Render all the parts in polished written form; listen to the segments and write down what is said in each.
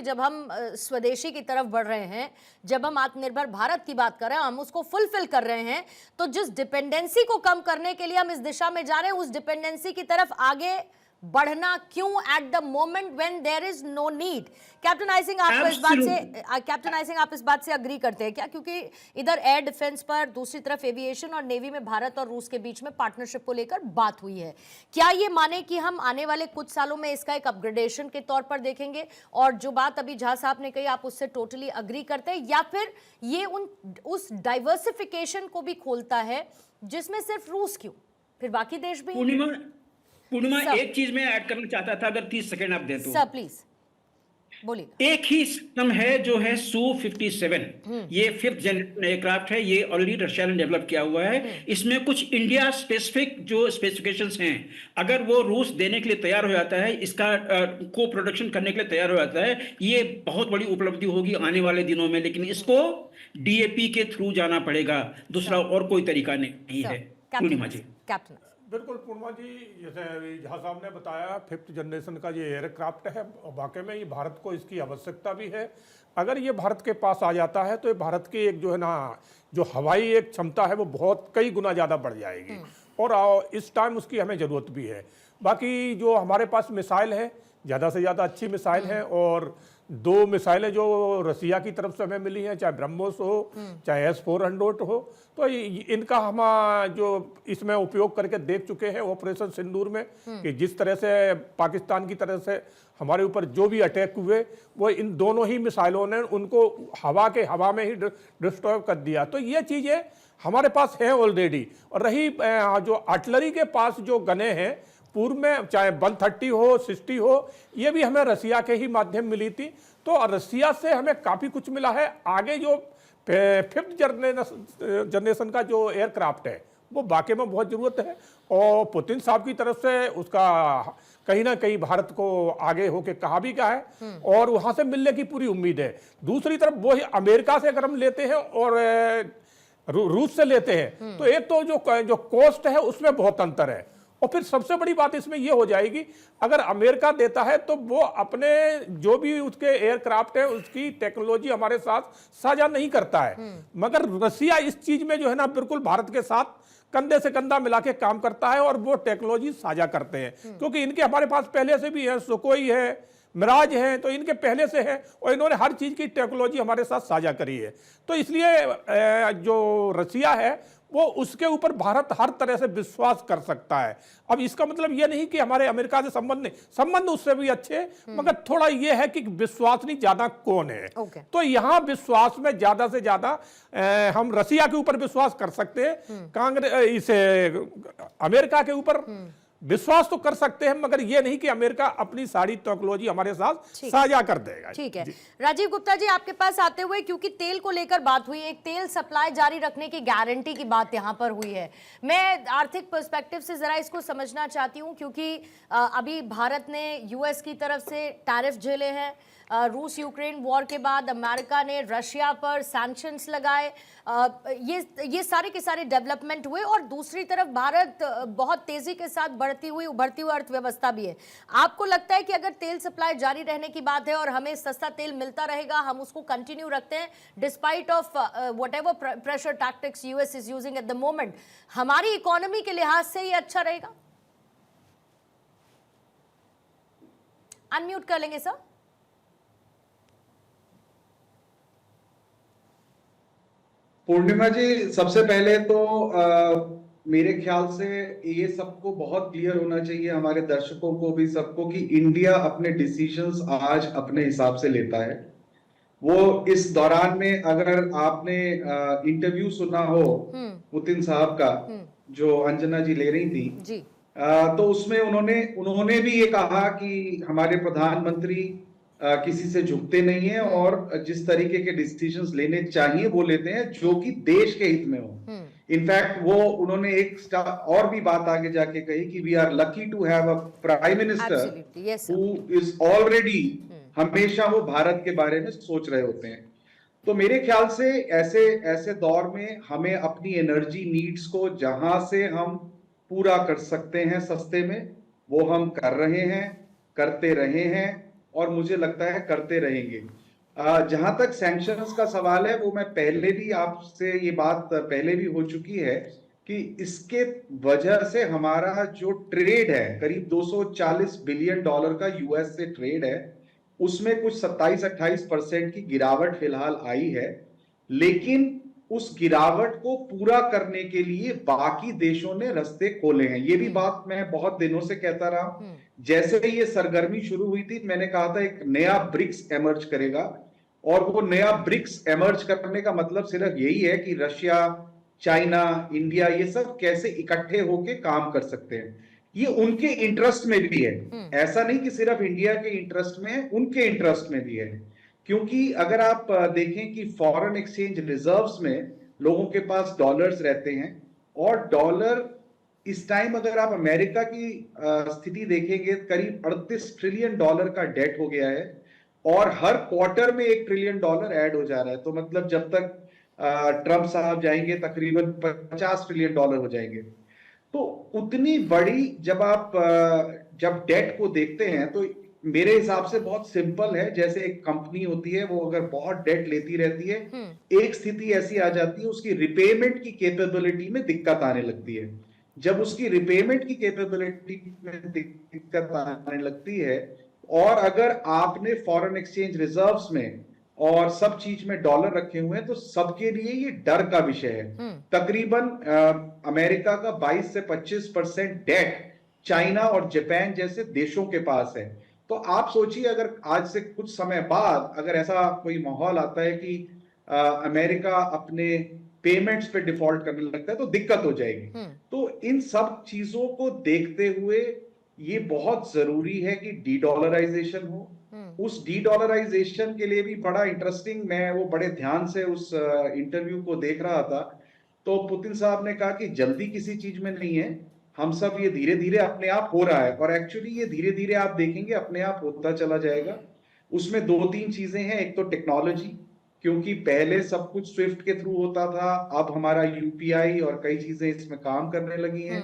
जब हम स्वदेशी की तरफ बढ़ रहे हैं, जब हम आत्मनिर्भर भारत की बात कर रहे हैं, हम उसको फुलफिल कर रहे हैं, तो जिस डिपेंडेंसी को कम करने के लिए हम इस दिशा में जा रहे हैं, उस डिपेंडेंसी की तरफ आगे बढ़ना क्यों at the moment when there is no need? Captain I Singh, आप इस बात से अग्री करते हैं क्या? क्योंकि इधर एयर डिफेंस पर, दूसरी तरफ एविएशन और नेवी में भारत और रूस के बीच में पार्टनरशिप को लेकर बात हुई है। क्या ये माने कि हम आने वाले कुछ सालों में इसका एक अपग्रेडेशन के तौर पर देखेंगे? और जो बात अभी झा साहब ने कही, आप उससे टोटली अग्री करते हैं, या फिर ये उस डाइवर्सिफिकेशन को भी खोलता है जिसमें सिर्फ रूस क्यों, फिर बाकी देश भी? पूर्णिमा, एक चीज मैं ऐड करना चाहता था, अगर 30 सेकंड आप दे तो। सर प्लीज बोलिए। एक ही सिस्टम है जो है Su-57, ये 5th जनरेशन एयरक्राफ्ट है, ये ऑलरेडी रशिया ने डेवलप किया हुआ है। इसमें कुछ इंडिया स्पेसिफिक जो स्पेसिफिकेशंस हैं, अगर वो रूस देने के लिए तैयार हो जाता है, इसका को प्रोडक्शन करने के लिए तैयार हो जाता है, ये बहुत बड़ी उपलब्धि होगी आने वाले दिनों में। लेकिन इसको DAP के थ्रू जाना पड़ेगा, दूसरा और कोई तरीका नहीं है। पूर्णिमा जी। कैप्टन। बिल्कुल पूर्णिमा जी, जैसे झा साहब ने बताया, 5th जनरेशन का ये एयरक्राफ्ट है, वाकई में ये भारत को इसकी आवश्यकता भी है। अगर ये भारत के पास आ जाता है तो ये भारत की एक जो है ना, जो हवाई एक क्षमता है वो बहुत कई गुना ज़्यादा बढ़ जाएगी, और इस टाइम उसकी हमें ज़रूरत भी है। बाकी जो हमारे पास मिसाइल है, ज़्यादा से ज़्यादा अच्छी मिसाइल हैं, और 2 मिसाइलें जो रसिया की तरफ से हमें मिली हैं, चाहे ब्रह्मोस हो चाहे S-400 हो, तो इनका हम जो इसमें उपयोग करके देख चुके हैं ऑपरेशन सिंदूर में, कि जिस तरह से पाकिस्तान की तरफ से हमारे ऊपर जो भी अटैक हुए, वो इन दोनों ही मिसाइलों ने उनको हवा में ही डिस्ट्रॉय कर दिया। तो ये चीज़ें हमारे पास हैं ऑलरेडी। और रही जो आर्टिलरी के पास जो गने हैं पूर्व में, चाहे 130 हो 60 हो, ये भी हमें रसिया के ही माध्यम मिली थी। तो रसिया से हमें काफ़ी कुछ मिला है। आगे जो 5th जनरेशन का जो एयरक्राफ्ट है वो वाकई में बहुत ज़रूरत है, और पुतिन साहब की तरफ से उसका कहीं ना कहीं भारत को आगे होके कहा भी गया है, और वहाँ से मिलने की पूरी उम्मीद है। दूसरी तरफ वही अमेरिका से अगर हम लेते हैं और रूस से लेते हैं, तो एक तो जो कॉस्ट है उसमें बहुत अंतर है। और फिर सबसे बड़ी बात इसमें यह हो जाएगी, अगर अमेरिका देता है तो वो अपने जो भी उसके एयरक्राफ्ट है उसकी टेक्नोलॉजी हमारे साथ साझा नहीं करता है, मगर रसिया इस चीज में जो है ना बिल्कुल भारत के साथ कंधे से कंधा मिला के काम करता है, और वो टेक्नोलॉजी साझा करते हैं। क्योंकि इनके हमारे पास पहले से भी है, सुकोई है, मिराज है, तो इनके पहले से है, और इन्होंने हर चीज की टेक्नोलॉजी हमारे साथ साझा करी है। तो इसलिए जो रसिया है वो उसके ऊपर भारत हर तरह से विश्वास कर सकता है। अब इसका मतलब ये नहीं कि हमारे अमेरिका से संबंध नहीं, संबंध उससे भी अच्छे, मगर थोड़ा ये है कि विश्वास नहीं ज्यादा कौन है। तो यहाँ विश्वास में ज्यादा से ज्यादा हम रसिया के ऊपर विश्वास कर सकते हैं, कांग्रेस इसे अमेरिका के ऊपर विश्वास तो कर सकते हैं, मगर ये नहीं कि अमेरिका अपनी सारी टेक्नोलॉजी हमारे साथ साझा कर देगा। ठीक है राजीव गुप्ता जी, आपके पास आते हुए, क्योंकि तेल को लेकर बात हुई, एक तेल सप्लाई जारी रखने की गारंटी की बात यहां पर हुई है। मैं आर्थिक पर्सपेक्टिव से जरा इसको समझना चाहती हूं, क्योंकि अभी भारत ने यूएस की तरफ से टैरिफ झेले हैं, रूस यूक्रेन वॉर के बाद अमेरिका ने रशिया पर सैंक्शंस लगाए, ये सारे के सारे डेवलपमेंट हुए, और दूसरी तरफ भारत बहुत तेजी के साथ बढ़ती हुई उभरती हुई अर्थव्यवस्था भी है। आपको लगता है कि अगर तेल सप्लाई जारी रहने की बात है और हमें सस्ता तेल मिलता रहेगा, हम उसको कंटिन्यू रखते हैं despite of whatever pressure tactics US is using eight the moment, हमारी इकोनॉमी के लिहाज से ये अच्छा रहेगा? अनम्यूट कर लेंगे सर। पूर्णिमा जी, सबसे पहले तो मेरे ख्याल से ये सबको बहुत क्लियर होना चाहिए, हमारे दर्शकों को भी, सबको, कि इंडिया अपने डिसीजंस आज अपने हिसाब से लेता है। वो इस दौरान में अगर आपने इंटरव्यू सुना हो पुतिन साहब का जो अंजना जी ले रही थी, तो उसमें उन्होंने भी ये कहा कि हमारे प्रधानमंत्री किसी से झुकते नहीं है, और जिस तरीके के डिसीजंस लेने चाहिए वो लेते हैं जो कि देश के हित में हो। इनफैक्ट उन्होंने एक और भी बात आगे जाके कही कि we are lucky to have a prime minister who is already, हमेशा वो भारत के बारे में सोच रहे होते हैं। तो मेरे ख्याल से ऐसे दौर में हमें अपनी एनर्जी नीड्स को जहां से हम पूरा कर सकते हैं सस्ते में, वो हम कर रहे हैं, करते रहे हैं, और मुझे लगता है करते रहेंगे। जहां तक सैंक्शंस का सवाल है, वो मैं पहले भी आपसे ये बात पहले भी हो चुकी है कि इसके वजह से हमारा जो ट्रेड है, करीब 240 बिलियन डॉलर का यूएस से ट्रेड है, उसमें कुछ 27-28% की गिरावट फिलहाल आई है। लेकिन उस गिरावट को पूरा करने के लिए बाकी देशों ने रास्ते खोले हैं। ये भी बात मैं बहुत दिनों से कहता रहा हूं। जैसे ही ये सरगर्मी शुरू हुई थी, मैंने कहा था एक नया ब्रिक्स एमर्ज करेगा, और वो नया ब्रिक्स एमर्ज करने का मतलब सिर्फ यही है कि रशिया, चाइना, इंडिया, ये सब कैसे इकट्ठे होके काम कर सकते हैं। ये उनके इंटरेस्ट में भी है, ऐसा नहीं कि सिर्फ इंडिया के इंटरेस्ट में है, उनके इंटरेस्ट में भी है। क्योंकि अगर आप देखें कि फॉरेन एक्सचेंज रिजर्व्स में लोगों के पास डॉलर्स रहते हैं, और डॉलर इस टाइम अगर आप अमेरिका की स्थिति देखेंगे, करीब 38 ट्रिलियन डॉलर का डेट हो गया है, और हर क्वार्टर में 1 ट्रिलियन डॉलर ऐड हो जा रहा है। तो मतलब जब तक ट्रंप साहब जाएंगे तकरीबन 50 ट्रिलियन डॉलर हो जाएंगे। तो उतनी बड़ी जब डेट को देखते हैं, तो मेरे हिसाब से बहुत सिंपल है। जैसे एक कंपनी होती है, वो अगर बहुत डेट लेती रहती है, एक स्थिति ऐसी आ जाती है, उसकी रिपेमेंट की कैपेबिलिटी में दिक्कत आने लगती है। जब उसकी रिपेमेंट की कैपेबिलिटी में दिक्कत आने लगती है, और अगर आपने फॉरेन एक्सचेंज रिजर्व्स में और सब चीज में डॉलर रखे हुए हैं, तो सबके लिए ये डर का विषय है। तकरीबन अमेरिका का 22 से 25% डेट चाइना और जापान जैसे देशों के पास है। तो आप सोचिए, अगर आज से कुछ समय बाद अगर ऐसा कोई माहौल आता है कि अमेरिका अपने पेमेंट्स पे डिफॉल्ट करने लगता है, तो दिक्कत हो जाएगी। तो इन सब चीजों को देखते हुए ये बहुत जरूरी है कि डी डॉलराइजेशन हो। उस डी डॉलराइजेशन के लिए भी बड़ा इंटरेस्टिंग, मैं वो बड़े ध्यान से उस इंटरव्यू को देख रहा था। तो पुतिन साहब ने कहा कि जल्दी किसी चीज में नहीं है, हम सब ये धीरे धीरे अपने आप हो रहा है, और एक्चुअली ये धीरे धीरे आप देखेंगे अपने आप होता चला जाएगा। उसमें 2-3 चीजें हैं। एक तो टेक्नोलॉजी, क्योंकि पहले सब कुछ स्विफ्ट के थ्रू होता था, अब हमारा यूपीआई और कई चीजें इसमें काम करने लगी हैं।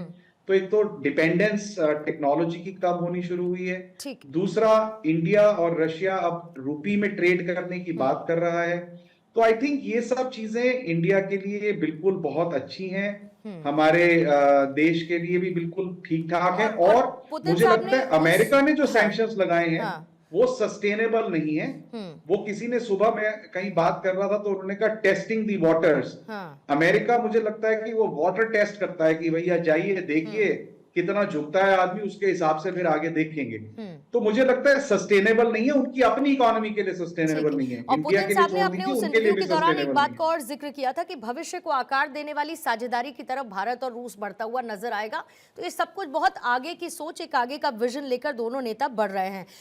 तो एक तो डिपेंडेंस टेक्नोलॉजी की कम होनी शुरू हुई है। दूसरा, इंडिया और रशिया अब रुपी में ट्रेड करने की बात कर रहा है। तो आई थिंक ये सब चीजें इंडिया के लिए बिल्कुल बहुत अच्छी हैं, हमारे देश के लिए भी बिल्कुल ठीक ठाक है। और मुझे लगता है अमेरिका ने जो सैंक्शंस लगाए हैं, वो सस्टेनेबल नहीं है। वो किसी ने, सुबह मैं कहीं बात कर रहा था तो उन्होंने कहा टेस्टिंग दी वाटर्स। अमेरिका, मुझे लगता है कि वो वाटर टेस्ट करता है कि भैया जाइए देखिए कितना झुकता है आदमी, उसके हिसाब से फिर आगे देखेंगे। तो मुझे लगता है सस्टेनेबल नहीं है, उनकी अपनी इकोनॉमी के लिए सस्टेनेबल नहीं है। और इंडिया पुतिन के साहब ने लिए अपने उस उनके लिए इंटरव्यू भी के दौरान एक सस्टेनेबल बात नहीं का और जिक्र किया था कि भविष्य को आकार देने वाली साझेदारी की तरफ भारत और रूस बढ़ता हुआ नजर आएगा। तो ये सब कुछ बहुत आगे की सोच, एक आगे का विजन लेकर दोनों नेता बढ़ रहे हैं।